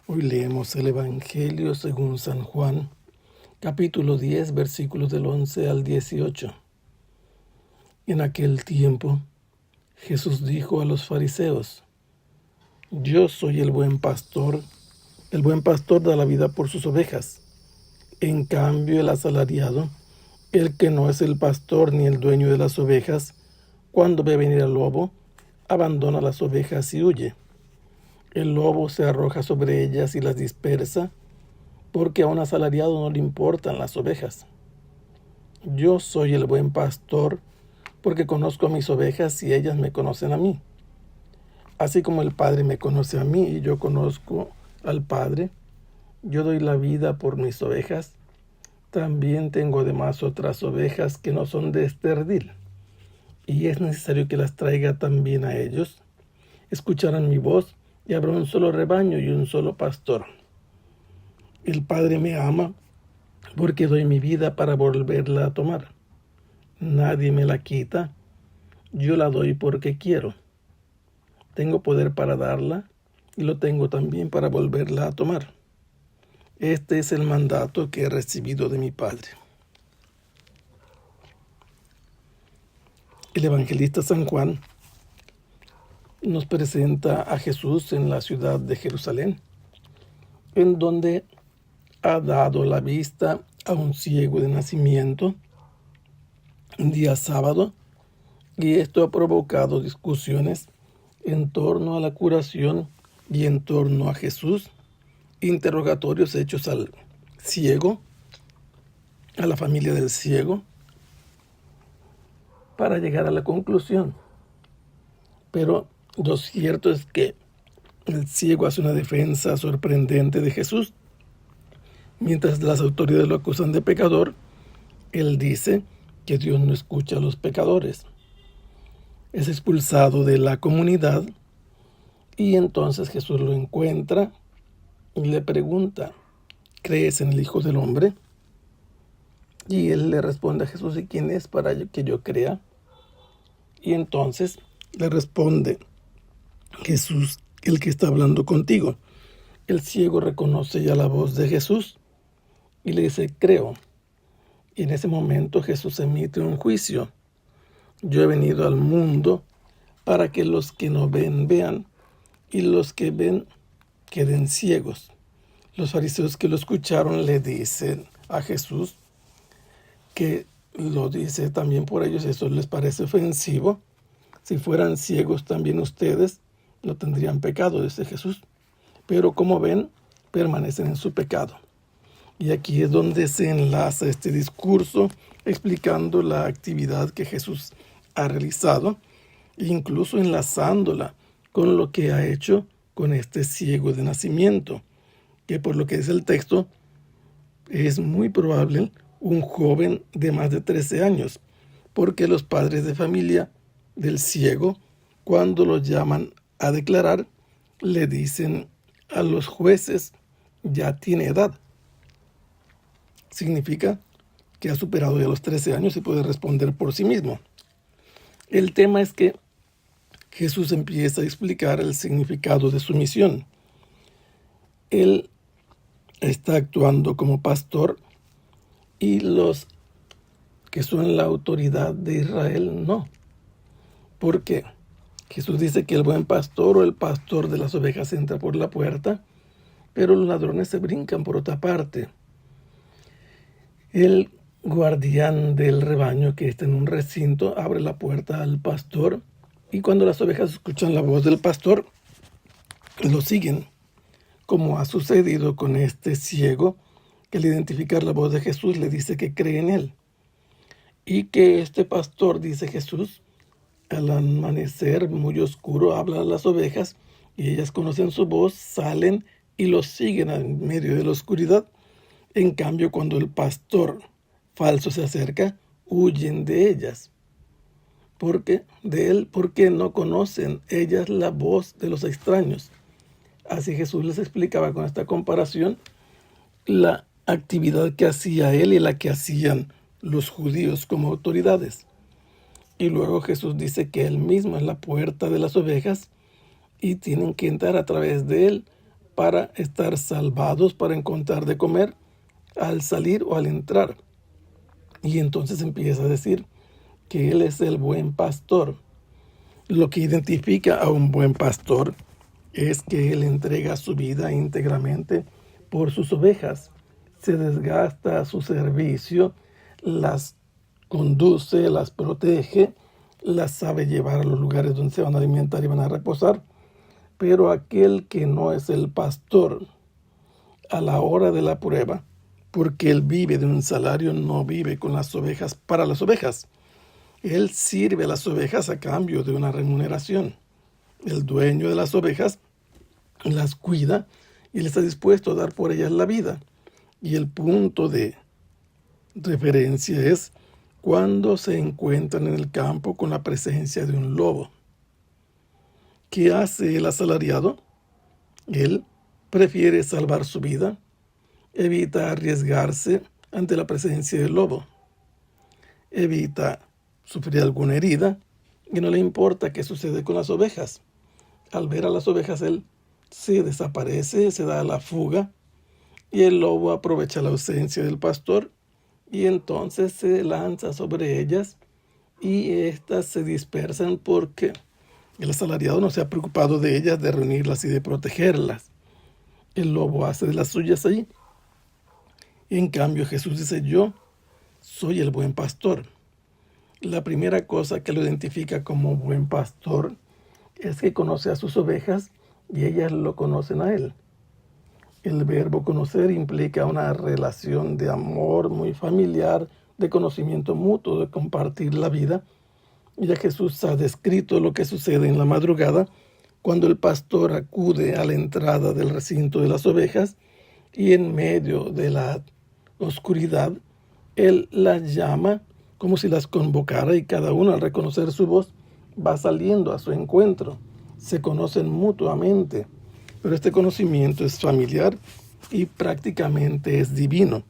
Hoy leemos el Evangelio según San Juan, capítulo 10, versículos del 11 al 18. En aquel tiempo, Jesús dijo a los fariseos: Yo soy el buen pastor da la vida por sus ovejas. En cambio, el asalariado, el que no es el pastor ni el dueño de las ovejas, cuando ve venir al lobo, abandona las ovejas y huye. El lobo se arroja sobre ellas y las dispersa, porque a un asalariado no le importan las ovejas. Yo soy el buen pastor, porque conozco a mis ovejas y ellas me conocen a mí. Así como el Padre me conoce a mí y yo conozco al Padre, yo doy la vida por mis ovejas. También tengo además otras ovejas que no son de este redil, y es necesario que las traiga también a ellos. Escucharán mi voz, y habrá un solo rebaño y un solo pastor. El Padre me ama, porque doy mi vida para volverla a tomar. Nadie me la quita, yo la doy porque quiero. Tengo poder para darla, y lo tengo también para volverla a tomar. Este es el mandato que he recibido de mi Padre. El evangelista San Juan nos presenta a Jesús en la ciudad de Jerusalén, en donde ha dado la vista a un ciego de nacimiento un día sábado, y esto ha provocado discusiones en torno a la curación y en torno a Jesús, interrogatorios hechos al ciego, a la familia del ciego, para llegar a la conclusión. Pero lo cierto es que el ciego hace una defensa sorprendente de Jesús. Mientras las autoridades lo acusan de pecador, él dice que Dios no escucha a los pecadores. Es expulsado de la comunidad, y entonces Jesús lo encuentra y le pregunta: ¿crees en el Hijo del Hombre? Y él le responde a Jesús: ¿y quién es para que yo crea? Y entonces le responde Jesús: el que está hablando contigo. El ciego reconoce ya la voz de Jesús y le dice: creo. Y en ese momento Jesús emite un juicio: yo he venido al mundo para que los que no ven vean, y los que ven queden ciegos. Los fariseos que lo escucharon le dicen a Jesús que lo dice también por ellos. Eso les parece ofensivo. Si fueran ciegos también ustedes, no tendrían pecado, dice Jesús. Pero como ven, permanecen en su pecado. Y aquí es donde se enlaza este discurso explicando la actividad que Jesús ha realizado, incluso enlazándola con lo que ha hecho con este ciego de nacimiento, que por lo que dice el texto, es muy probable un joven de más de 13 años, porque los padres de familia del ciego, cuando lo llaman a declarar, le dicen a los jueces: ya tiene edad. Significa que ha superado ya los 13 años y puede responder por sí mismo. El tema es que Jesús empieza a explicar el significado de su misión. Él está actuando como pastor, y los que son la autoridad de Israel no. Porque Jesús dice que el buen pastor o el pastor de las ovejas entra por la puerta, pero los ladrones se brincan por otra parte. El guardián del rebaño, que está en un recinto, abre la puerta al pastor, y cuando las ovejas escuchan la voz del pastor, lo siguen, como ha sucedido con este ciego, que al identificar la voz de Jesús le dice que cree en él. Y que este pastor, dice Jesús, al amanecer muy oscuro, habla a las ovejas, y ellas conocen su voz, salen y lo siguen en medio de la oscuridad. En cambio, cuando el pastor falso se acerca, huyen de ellas. Porque no conocen ellas la voz de los extraños. Así Jesús les explicaba con esta comparación la actividad que hacía él y la que hacían los judíos como autoridades. Y luego Jesús dice que él mismo es la puerta de las ovejas y tienen que entrar a través de él para estar salvados, para encontrar de comer al salir o al entrar. Y entonces empieza a decir que Él es el buen pastor. Lo que identifica a un buen pastor es que Él entrega su vida íntegramente por sus ovejas. Se desgasta a su servicio, las conduce, las protege, las sabe llevar a los lugares donde se van a alimentar y van a reposar. Pero aquel que no es el pastor, a la hora de la prueba, porque él vive de un salario, no vive con las ovejas para las ovejas. Él sirve a las ovejas a cambio de una remuneración. El dueño de las ovejas las cuida y él está dispuesto a dar por ellas la vida. Y el punto de referencia es cuando se encuentran en el campo con la presencia de un lobo. ¿Qué hace el asalariado? Él prefiere salvar su vida, evita arriesgarse ante la presencia del lobo, evita sufrir alguna herida y no le importa qué sucede con las ovejas. Al ver a las ovejas, él se desaparece, se da a la fuga y el lobo aprovecha la ausencia del pastor y entonces se lanza sobre ellas y éstas se dispersan porque el asalariado no se ha preocupado de ellas, de reunirlas y de protegerlas. El lobo hace de las suyas allí. En cambio, Jesús dice, yo soy el buen pastor. La primera cosa que lo identifica como buen pastor es que conoce a sus ovejas y ellas lo conocen a él. El verbo conocer implica una relación de amor muy familiar, de conocimiento mutuo, de compartir la vida. Ya Jesús ha descrito lo que sucede en la madrugada cuando el pastor acude a la entrada del recinto de las ovejas y en medio de la oscuridad, él las llama como si las convocara y cada uno al reconocer su voz va saliendo a su encuentro. Se conocen mutuamente, pero este conocimiento es familiar y prácticamente es divino,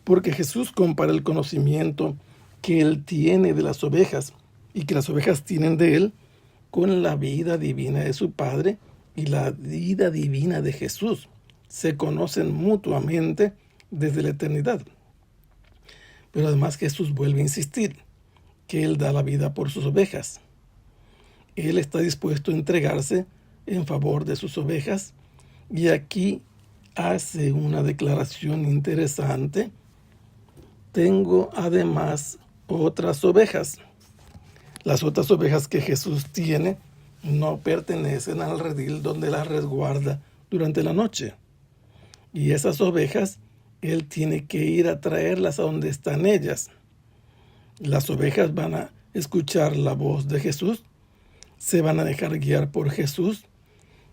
porque Jesús compara el conocimiento que él tiene de las ovejas y que las ovejas tienen de él con la vida divina de su Padre y la vida divina de Jesús. Se conocen mutuamente desde la eternidad. Pero además Jesús vuelve a insistir que Él da la vida por sus ovejas. Él está dispuesto a entregarse en favor de sus ovejas y aquí hace una declaración interesante. Tengo además otras ovejas. Las otras ovejas que Jesús tiene no pertenecen al redil donde las resguarda durante la noche. Y esas ovejas, Él tiene que ir a traerlas a donde están ellas. Las ovejas van a escuchar la voz de Jesús, se van a dejar guiar por Jesús,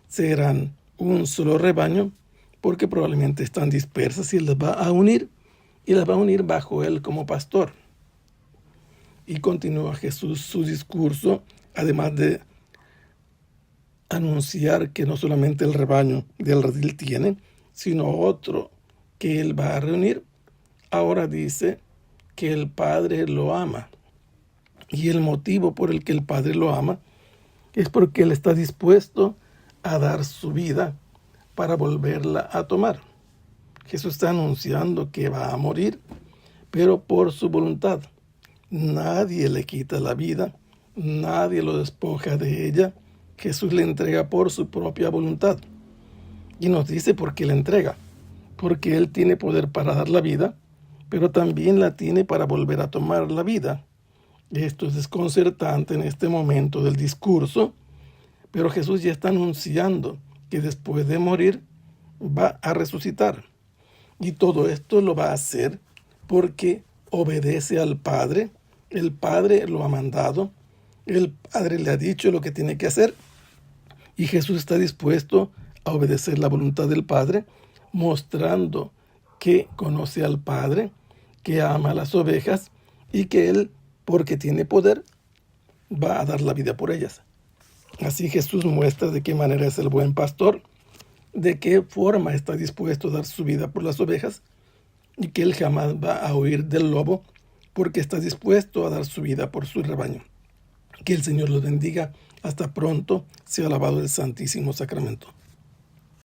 serán un solo rebaño, porque probablemente están dispersas y las va a unir, y las va a unir bajo Él como pastor. Y continúa Jesús su discurso, además de anunciar que no solamente el rebaño del redil tiene, sino otro que Él va a reunir. Ahora dice que el Padre lo ama. Y el motivo por el que el Padre lo ama es porque Él está dispuesto a dar su vida para volverla a tomar. Jesús está anunciando que va a morir, pero por su voluntad. Nadie le quita la vida, nadie lo despoja de ella. Jesús le entrega por su propia voluntad. Y nos dice por qué le entrega. Porque Él tiene poder para dar la vida, pero también la tiene para volver a tomar la vida. Esto es desconcertante en este momento del discurso, pero Jesús ya está anunciando que después de morir va a resucitar. Y todo esto lo va a hacer porque obedece al Padre. El Padre lo ha mandado, el Padre le ha dicho lo que tiene que hacer y Jesús está dispuesto a obedecer la voluntad del Padre, mostrando que conoce al Padre, que ama a las ovejas y que Él, porque tiene poder, va a dar la vida por ellas. Así Jesús muestra de qué manera es el buen pastor, de qué forma está dispuesto a dar su vida por las ovejas y que Él jamás va a huir del lobo porque está dispuesto a dar su vida por su rebaño. Que el Señor los bendiga. Hasta pronto. Sea alabado el Santísimo Sacramento.